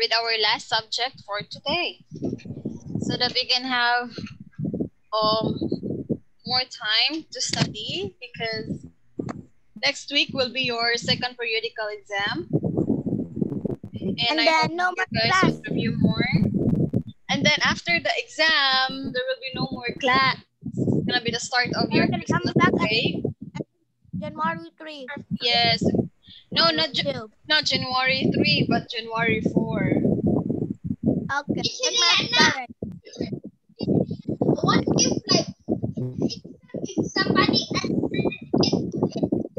with our last subject for today, so that we can have more time to study, because next week will be your second periodical exam, and I hope then no more you guys class. will review more. And then after the exam, there will be no more class. It's gonna be the start of your We're gonna come Christmas back break. at January 3. Yes. No, not January 3, but January 4. Okay. Check my parents. What if like if somebody answered it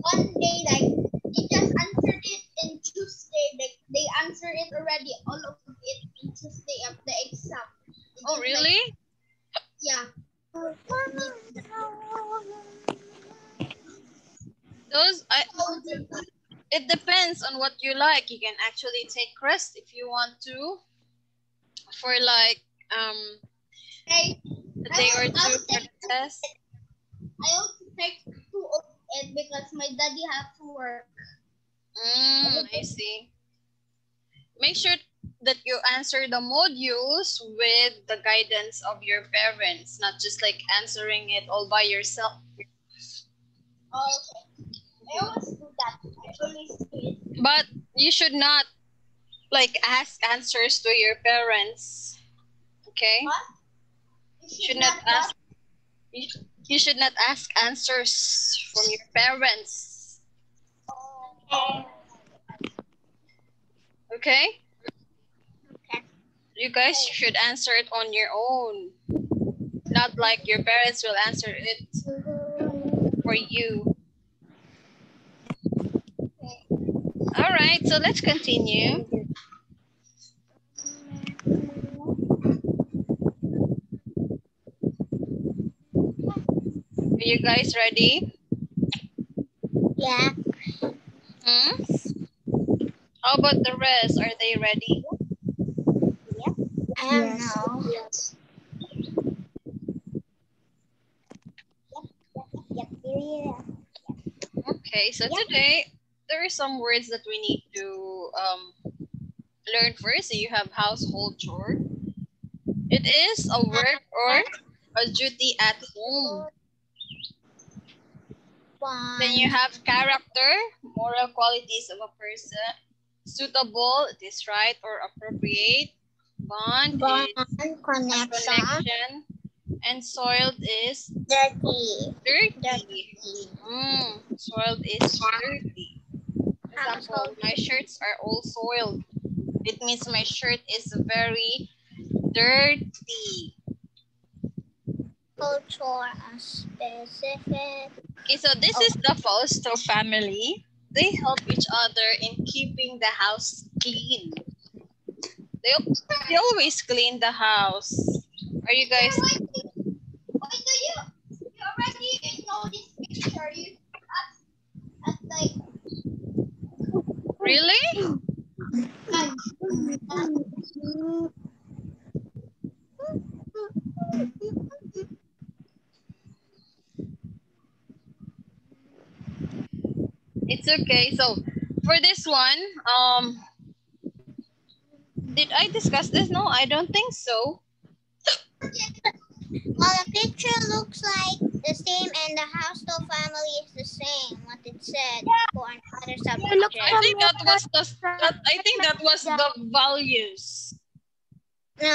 one day, like they just answered it in Tuesday, like they answered it already, all of it in Tuesday of the exam. Oh, really? Yeah. It depends on what you like. You can actually take rest if you want to, for like a day or two for the test. I also take 2 of it because my daddy has to work. I see. Make sure that you answer the modules with the guidance of your parents, not just like answering it all by yourself. Okay. I always do that. I always do it. But you should not like ask answers to your parents. Okay? What? You should not ask. You should not ask answers from your parents. Okay. Okay? Okay. You guys should answer it on your own. Not like your parents will answer it for you. All right, so let's continue. Are you guys ready? Yeah. How about the rest? Are they ready? I don't know. Yep. Okay, so today there are some words that we need to learn first. So you have household chore. It is a work or a duty at home. Then you have character, moral qualities of a person. Suitable, it is right or appropriate. Bond is connection. And soiled is dirty. Soiled is dirty. For example, my shirts are all soiled. It means my shirt is very dirty. Culture specific. Okay, so this is the Fausto family. They help each other in keeping the house clean. They always clean the house. Are you guys? Wait, do you already know this picture? You at like. Really? It's okay. So for this one, did I discuss this? No, I don't think so. Well, the picture looks like the same, and the Household family is the same. What it said for another subject. I think that was the values. No,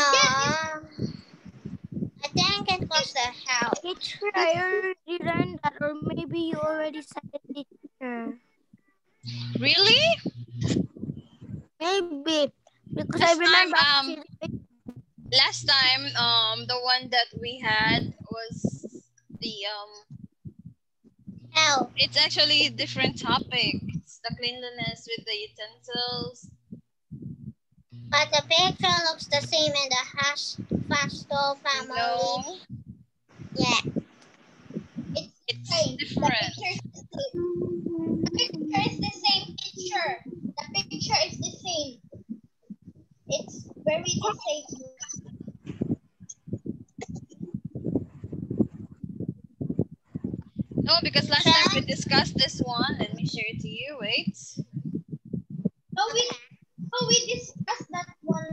I think it was the house. Teacher, I already learned that, or maybe you already said it, teacher. Really? Maybe, because I remember. Last time, the one that we had was the it's actually a different topic. It's the cleanliness with the utensils. But the picture looks the same in the Household family. No. Yeah. It's different. The picture is the same picture. The picture is the same. It's very the same. No, because last time we discussed this one. Let me share it to you. Wait. No, we discussed that one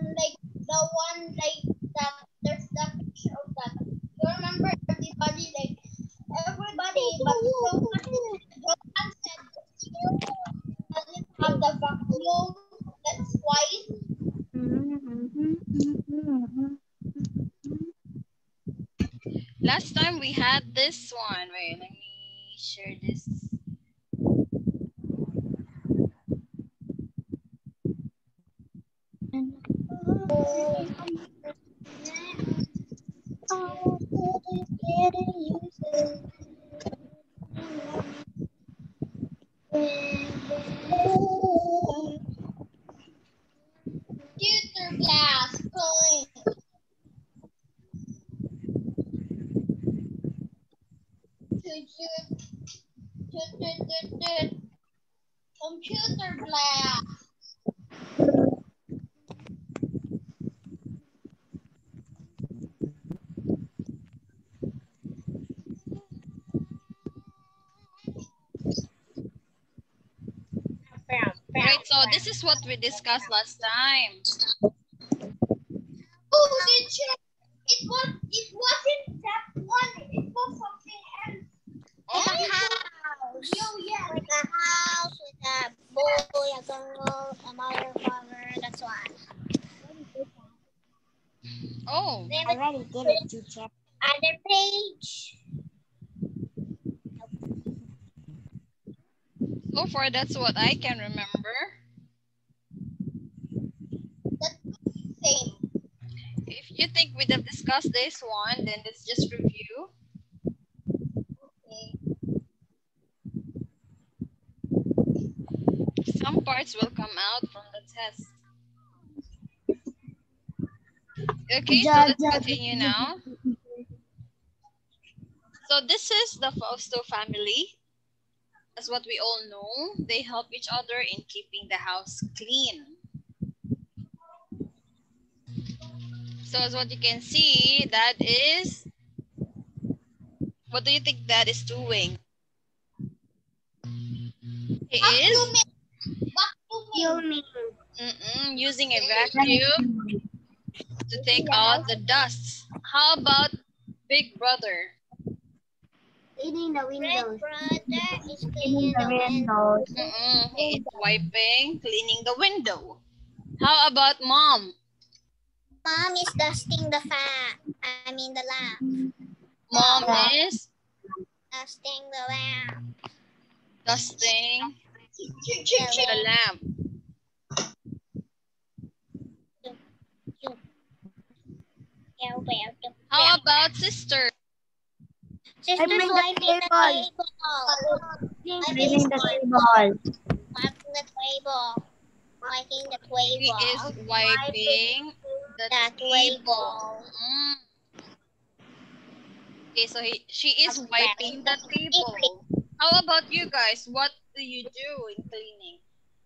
Last time we had this one. Wait, let me share this. Computer class, calling. Computer class. Right, so this is what we discussed last time. Oh, teacher, it wasn't that one. It was something else. Oh, Like a house. Yeah. Like a house with a boy, a girl, a mother, father. That's why. oh. I already did it, teacher. Other page. So far, that's what I can remember. That's the same. If you think we'd have discussed this one, then let's just review. Okay. Some parts will come out from the test. Okay, so let's continue now. So this is the Fausto family. As what we all know, they help each other in keeping the house clean. So as what you can see, that is, what do you think that is doing? He is Vacuuming. using a vacuum to take out the dust. How about Big Brother? Cleaning the windows. Brother is cleaning the windows. He is wiping, cleaning the window. How about Mom? Mom is dusting the the lamp. Mom is Dusting the lamp. dusting the lamp. How about Sister? Sister's wiping the table. Cleaning the table. Wiping the table. Wiping the He table. is wiping the table. Okay, so she is wiping the table. How about you guys? What do you do in cleaning?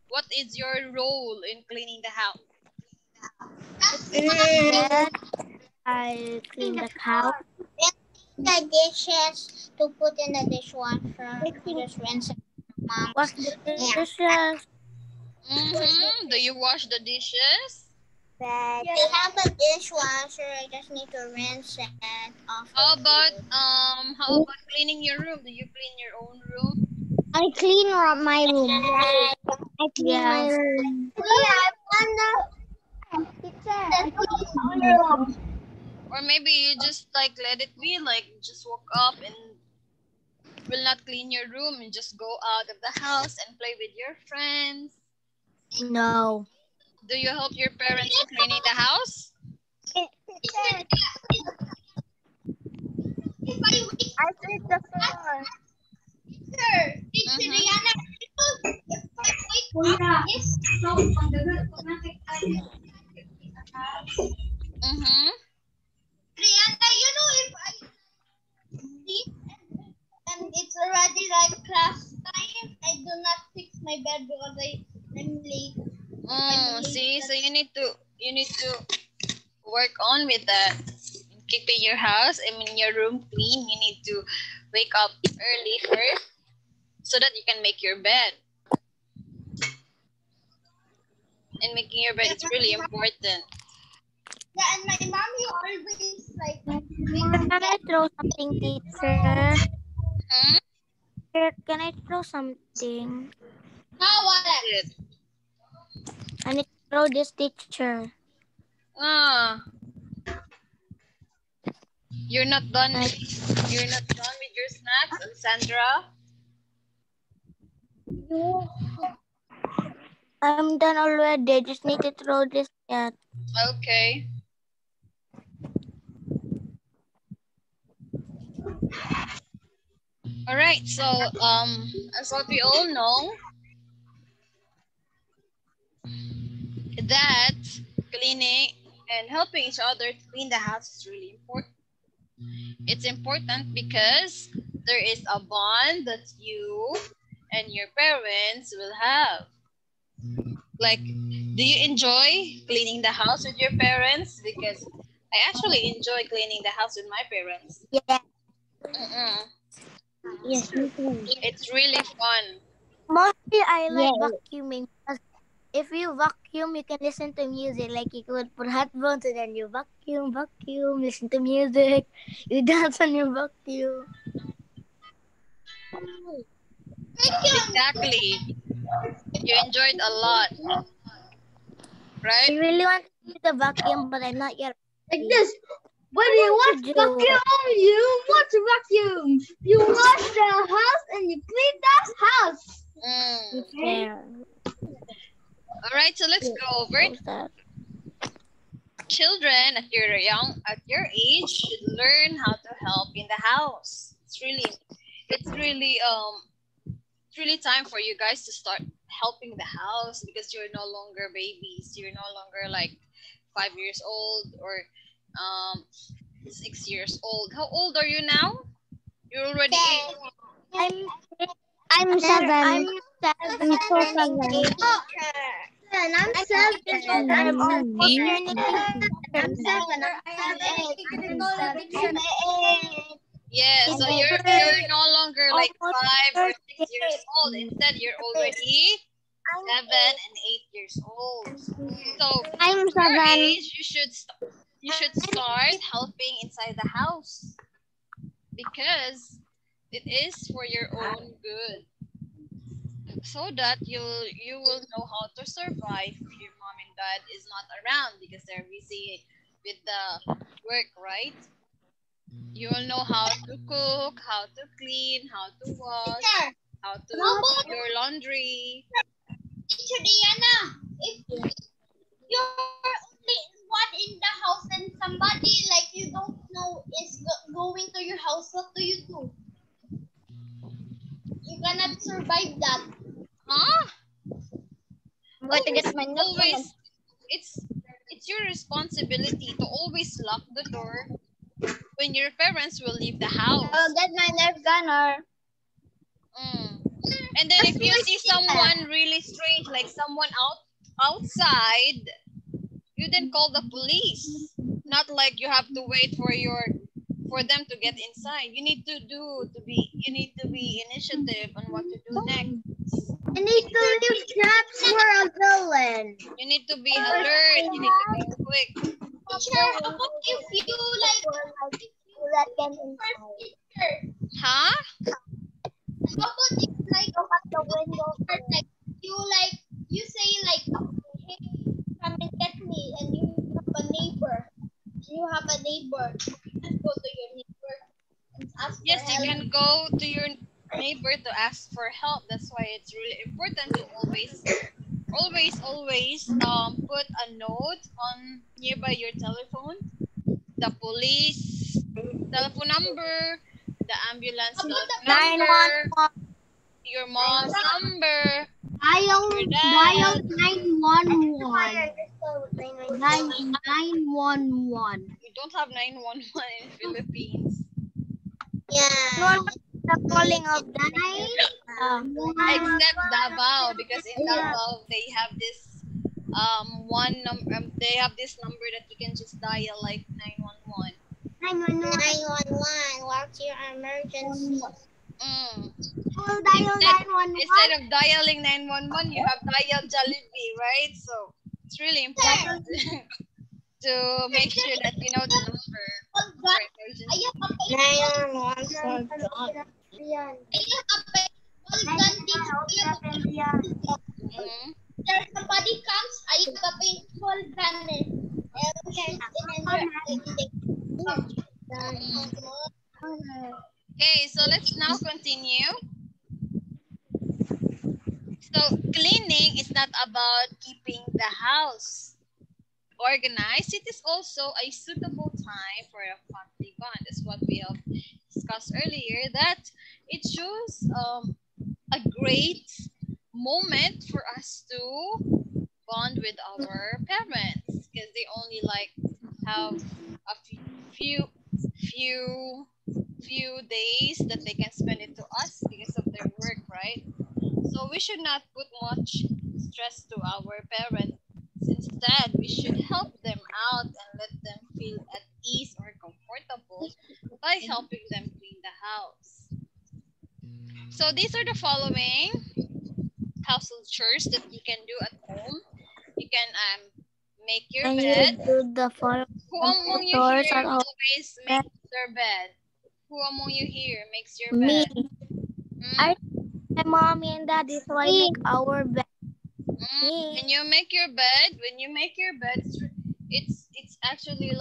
What is your role in cleaning the house? I clean the house. The dishes to put in the dishwasher. I just rinse it. Mom. Wash the dishes. Do you wash the dishes? We have a dishwasher. I just need to rinse it off. How about cleaning your room? Do you clean your own room? I clean my room. I clean my room. Or maybe you just like let it be, like just woke up and will not clean your room and just go out of the house and play with your friends. No. Do you help your parents in cleaning the house? I sweep the floor. Rihanna, you know, if I sleep and it's already like class time, I do not fix my bed because I'm late. See, so you need to work on with that. Keeping your house, your room clean. You need to wake up early first so that you can make your bed. And making your bed is really important. Yeah, and my mommy always like. Can I throw something, teacher? Can I throw something? Now what? Good. I need to throw this, teacher. Ah, you're not done. You're not done with your snacks, Alessandra. I'm done already. I just need to throw this yet. Okay. All right. So, as what we all know, that cleaning and helping each other to clean the house is really important. It's important because there is a bond that you and your parents will have. Like, do you enjoy cleaning the house with your parents? Because I actually enjoy cleaning the house with my parents. Yeah. Yes, me too. It's really fun. Mostly I like vacuuming. Because if you vacuum, you can listen to music. Like you could put headphones and then you vacuum, listen to music. You dance on your vacuum. Exactly. You enjoyed a lot, I right? really want to do the vacuum, but I'm not yet. Like this. When you want to vacuum, you want to vacuum. You wash the house and you clean the house. Okay. Yeah. All right, so let's go over. Children at your age should learn how to help in the house. It's really time for you guys to start helping the house because you're no longer babies. You're no longer like 5 years old or 6 years old. How old are you now? You're already 8. I'm 7. I'm 7. I'm so 7. And I'm 7. I'm almost 8. I'm 7. I'm 8. Yeah, so you're no longer like 5 or 6 years old. Instead, you're already 7 and 8 years old. So I'm your 7. age, you should start helping inside the house because it is for your own good, so that you will know how to survive if your mom and dad is not around because they're busy with the work, right? You will know how to cook, how to clean, how to wash, how to do your laundry. Teacher Diana, if you're only one in the house and somebody like you don't know is going to your house, what do? You cannot survive that. Huh? I'm going to get my Always, it's your responsibility to always lock the door when your parents will leave the house. I'll get my Nerf gunner. And then if you see someone really strange, like someone outside, you then call the police. Not like you have to wait for them to get inside. You need to be initiative on what to do next. You need to leave traps for a villain. You need to be alert. You need to be quick. Teacher, how about if you let them inside? Huh? How about if open the window? You say hey, come and get me, and you have a neighbor. Let's go to your neighbor and ask for Yes, help. you can go to your neighbor to ask for help. That's why it's really important to always put a note on nearby your telephone, the police telephone number, the ambulance telephone number, your mom's number, Dial your dad. 911. 911. We don't have 911 in Philippines. Yeah. The calling of the Except Davao, because in Davao they have this they have this number that you can just dial like 911. 911. What's your emergency? Instead of dialing 911, you have dialed Jollibee, right? So it's really important to make sure that you know the number for emergency. 911. There's somebody comes, I have a paintball gun. Okay, so let's now continue. So cleaning is not about keeping the house organized. It is also a suitable time for a family bond. That's what we have discussed earlier, that it shows a great moment for us to bond with our parents, because they only like have a few days that they can spend it to us because of their work, right? So we should not put much stress to our parents. Instead, we should help them out and let them feel at ease or comfortable by helping them clean the house. So these are the following household chores that you can do at home. You can make your And bed. you do the following Who among you chores here at home? always makes their bed? Who among you here makes your Me. bed? I, my mommy and daddy, so I make our bed. When you make your bed, it's actually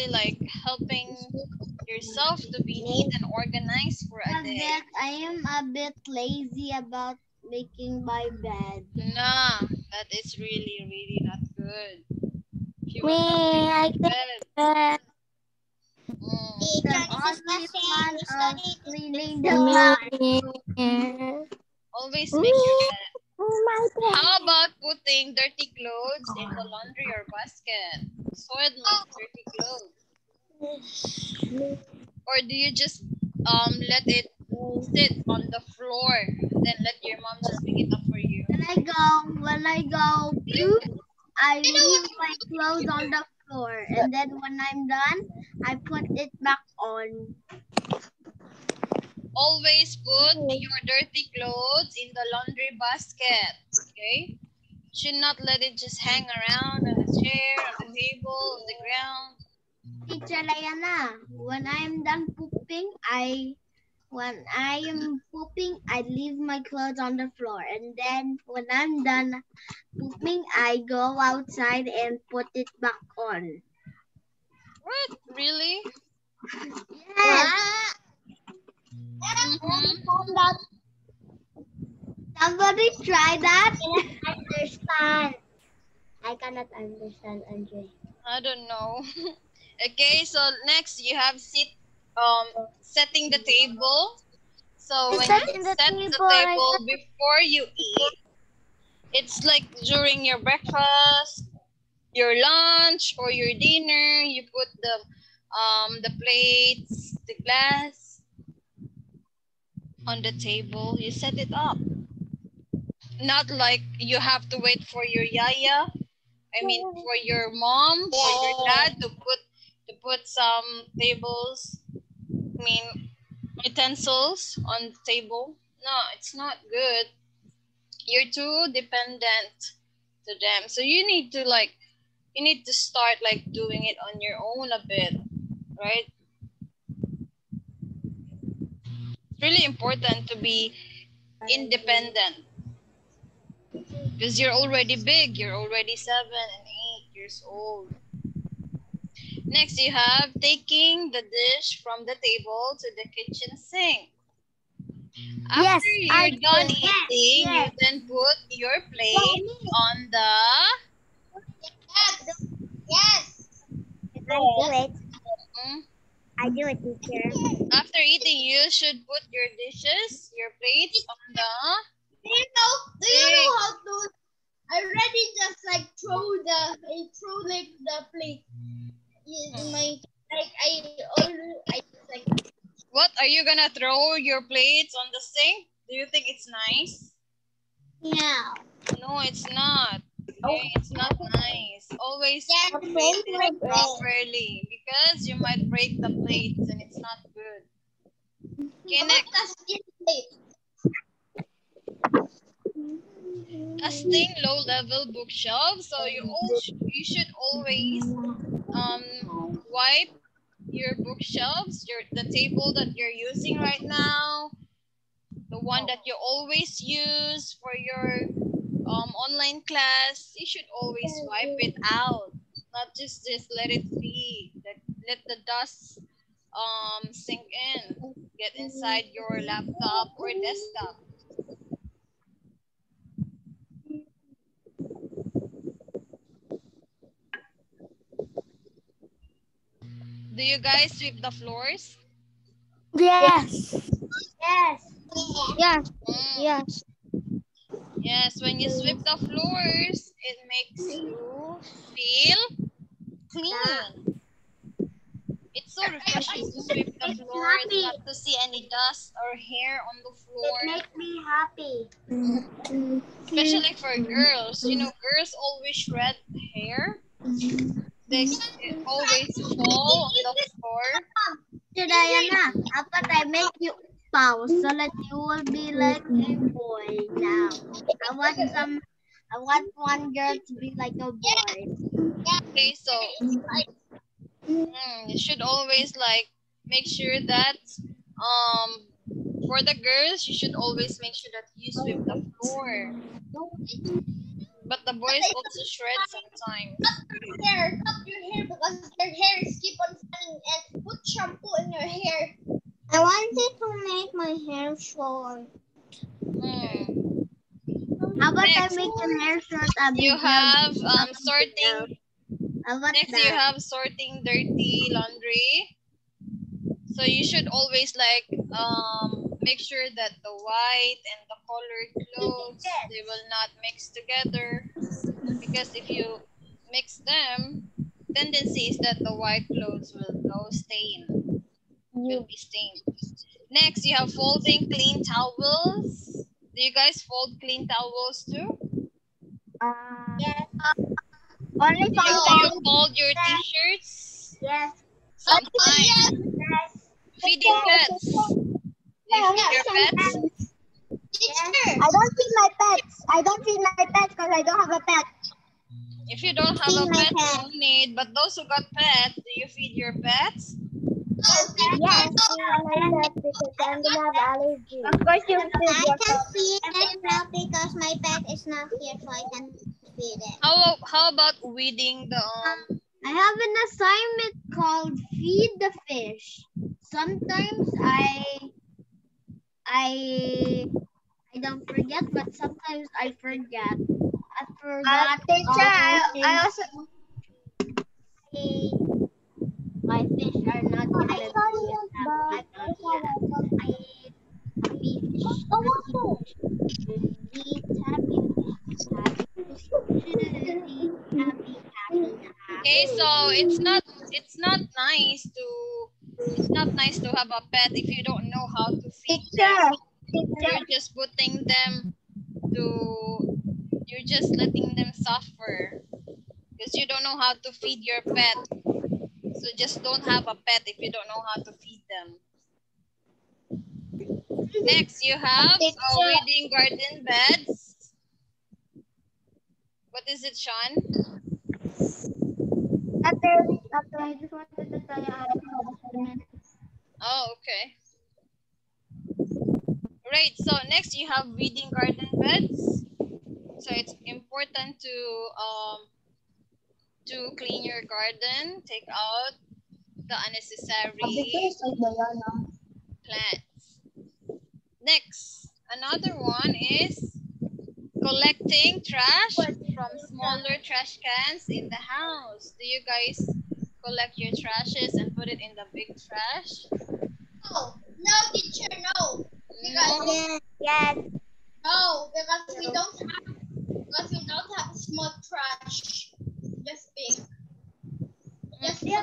like helping yourself to be neat and organized for a day. I am a bit lazy about making my bed. Nah, that is really not good. If you Me, will not make I your think bed, that The only fun of cleaning the me. always make your bed. My bed. How about putting dirty clothes in the laundry or basket? Soiled means dirty clothes. Or do you just let it sit on the floor, then let your mom just pick it up for you? When I go poop, I leave my clothes on the floor, and then when I'm done, I put it back on. Always put your dirty clothes in the laundry basket. Okay? Should not let it just hang around on the chair, on the table, on the ground. Teacher Layana, when I'm done pooping, when I am pooping, I leave my clothes on the floor, and then when I'm done pooping, I go outside and put it back on. What? Really? Yes. Somebody try that. I cannot understand, Andre. I don't know. Okay, so next you have setting the table. So when you set the table before you eat, it's like during your breakfast, your lunch, or your dinner, you put the plates, the glass on the table, you set it up. Not like you have to wait for your yaya, for your mom, for your dad to put some tables, utensils on the table. No, it's not good. You're too dependent to them. So you need to start doing it on your own a bit, right? It's really important to be independent because you're already big. You're already 7 and 8 years old. Next, you have taking the dish from the table to the kitchen sink. After you're done eating, you then put your plate on the... Yes. I do it, teacher. After eating, you should put your dishes, your plates on the... Do you know how to? I already just throw the plate in my What, are you gonna throw your plates on the sink? Do you think it's nice? No. No, it's not. Okay, it's not nice. Always treat it properly because you might break the plates and it's not good. Okay, next. Dusting low-level bookshelves. So you should always wipe your bookshelves, the table that you're using right now, the one that you always use for your online class, you should always wipe it out. Not just let it be. Let the dust sink in, get inside your laptop or desktop. Do you guys sweep the floors? Yes. Yes. Yes. Mm. Yes. Yes, when you sweep the floors, it makes you feel clean. It's so refreshing to sweep the floors, Happy. not to see any dust or hair on the It floor. makes me happy. Especially for girls. You know, girls always shred hair. They always fall on the floor. So Diana, dapat I make you pause so that you will be like a boy now. I want one girl to be like a boy. Okay, so you should always like make sure that for the girls you should always make sure that you sweep the floor. But the boys also shred sometimes. Cut your hair because your hair is keep on falling and put shampoo in your hair. I wanted to make my hair short. How about I Next, make your hair short a bit? you have sorting. How about Next, you have sorting dirty laundry. So you should always like make sure that the white and the colored clothes, they will not mix together, because if you mix them, tendency is that the white clothes will be stained. Next, you have folding clean towels. Do you guys fold clean towels too? Yes. Only Do you sometimes. fold your t-shirts? Yes. Sometimes. Yes. Feeding pets. Do you feed your pets? Teacher. I don't feed my pets. I don't feed my pets because I don't have a pet. If you don't have a pet, no need. But those who got pets, do you feed your pets? Yes, because I'm gonna have allergy. Of course, you feed your pet. I can feed it now because my pet is not here, so I can feed it. How about weeding the I have an assignment called Feed the Fish. Sometimes I don't forget, but sometimes I forget. After that, teacher, I also my fish are not gonna be Okay, so it's not nice to have a pet if you don't know how to feed them. You're just putting them you're just letting them suffer because you don't know how to feed your pet. So just don't have a pet if you don't know how to feed them. Next, you have weeding garden beds. What is it, Sean? I just wanted to tell you. Oh, okay. Right, so next you have weeding garden beds. So it's important to clean your garden, take out the unnecessary plants. Next, another one is collecting trash from smaller trash cans in the house. Do you guys collect your trashes and put it in the big trash? No, teacher, no. No? Yes. No, because we don't have small trash. Just big. Just big.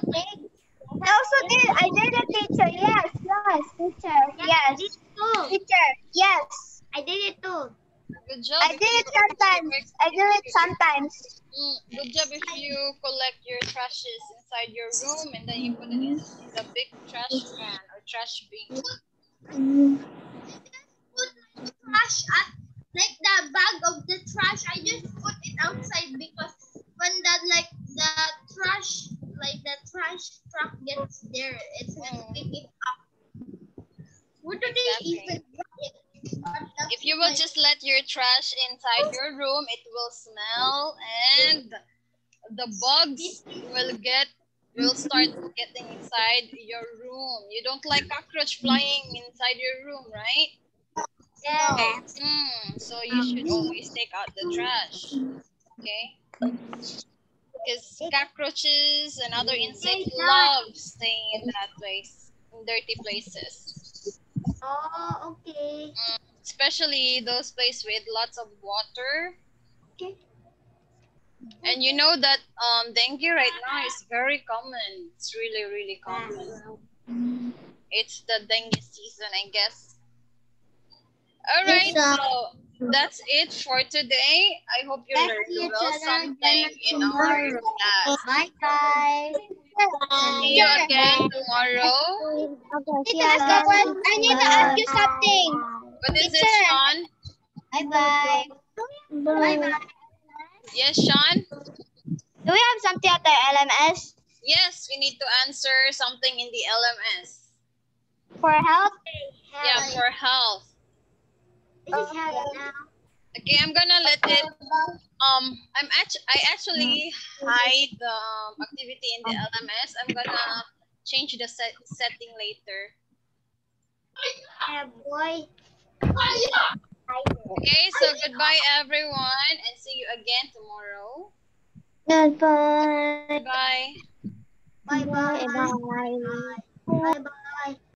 I did it, teacher. Yes, teacher. Yes. Teacher, yes. I did it too. Good job. I did it sometimes. Good job if you collect your trashes inside your room and then you put it in the big trash can or trash bin. Put trash at like the bag of the trash. I just put it outside because when the trash truck gets there, it's gonna pick it up. Where do they even drop it? If you will just let your trash inside your room, it will smell and the bugs will start getting inside your room. You don't like cockroach flying inside your room, right? Yes. So you should always take out the trash. Okay? Because cockroaches and other insects love staying in that place, in dirty places. Oh, okay. Especially those places with lots of water. Okay. And you know that dengue right now is very common. It's really, really common. It's the dengue season, I guess. All right, so that's it for today. I hope you learned well something in our class. Bye-bye. See you again tomorrow. I need to ask you something. What is it, Sean? Bye-bye. Bye-bye. Yes, Sean? Do we have something at the LMS? Yes, we need to answer something in the LMS. For health? Yeah, for health. Okay, I'm gonna let it. I actually hide the activity in the LMS. I'm gonna change the setting later. Boy. Okay, so goodbye everyone, and see you again tomorrow. Goodbye. Bye. Bye-bye. Bye. Bye-bye.